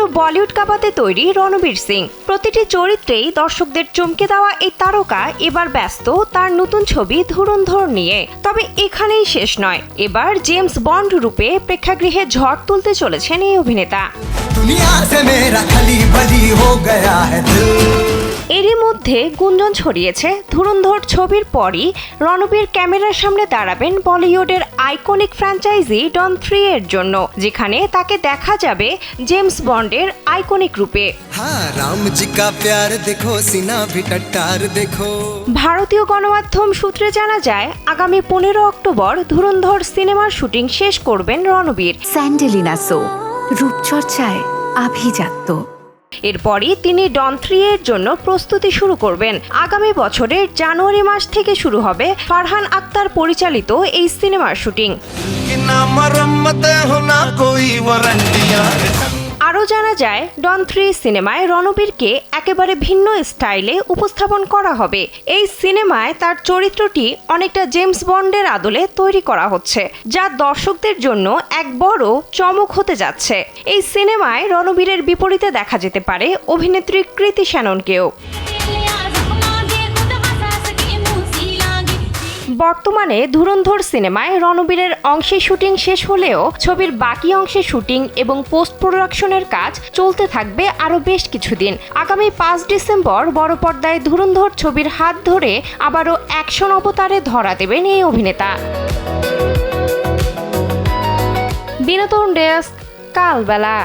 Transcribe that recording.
আবারও বলিউড কাঁপাতে তৈরি রণবীর সিং। প্রতিটি চরিত্রেই দর্শকদের চমকে দেওয়া এই তারকা এবার ব্যস্ত তার নতুন ছবি ধুরন্ধর নিয়ে। তবে এখানেই শেষ নয়, এবার জেমস বন্ড রূপে প্রেক্ষাগৃহে ঝড় তুলতে চলেছেন এই অভিনেতা। এরই মধ্যে গুঞ্জন ছড়িয়েছে ধুরন্ধর ছবির পরই রণবীর ক্যামেরার সামনে দাঁড়াবেন বলিউডের আইকনিক ফ্র্যাঞ্চাইজি ডন 3 এর জন্য, যেখানে তাকে দেখা যাবে জেমস বন্ডের আইকনিক রূপে। ভারতীয় গণমাধ্যম সূত্রে জানা যায়, আগামী 15 অক্টোবর ধুরন্ধর সিনেমার শুটিং শেষ করবেন রণবীর। স্যান্ডেলিনা সো, রূপচর্চায় আভিজাত্য। এরপরই তিনি ডন 3 এর জন্য প্রস্তুতি শুরু করবেন। আগামী বছরের জানুয়ারি মাস থেকে শুরু হবে ফারহান আক্তার পরিচালিত এই সিনেমার শুটিং। আরও জানা যায়, ডন 3 সিনেমায় রণবীরকে একেবারে ভিন্ন স্টাইলে উপস্থাপন করা হবে। এই সিনেমায় তার চরিত্রটি অনেকটা জেমস বন্ডের আদলে তৈরি করা হচ্ছে, যা দর্শকদের জন্য এক বড় চমক হতে যাচ্ছে। এই সিনেমায় রণবীরের বিপরীতে দেখা যেতে পারে অভিনেত্রী কৃতি শ্যাননকেও। বর্তমানে ধুরন্ধর সিনেমায় রণবীরের অংশে শুটিং শেষ হলেও ছবির বাকি অংশে শুটিং এবং পোস্ট প্রোডাকশনের কাজ চলতে থাকবে আরও বেশ কিছুদিন। আগামী 5 ডিসেম্বর বড় পর্দায় ধুরন্ধর ছবির হাত ধরে আবারও অ্যাকশন অবতারে ধরা দেবেন এই অভিনেতা। বিনোদন ডেস্ক, কালবেলা।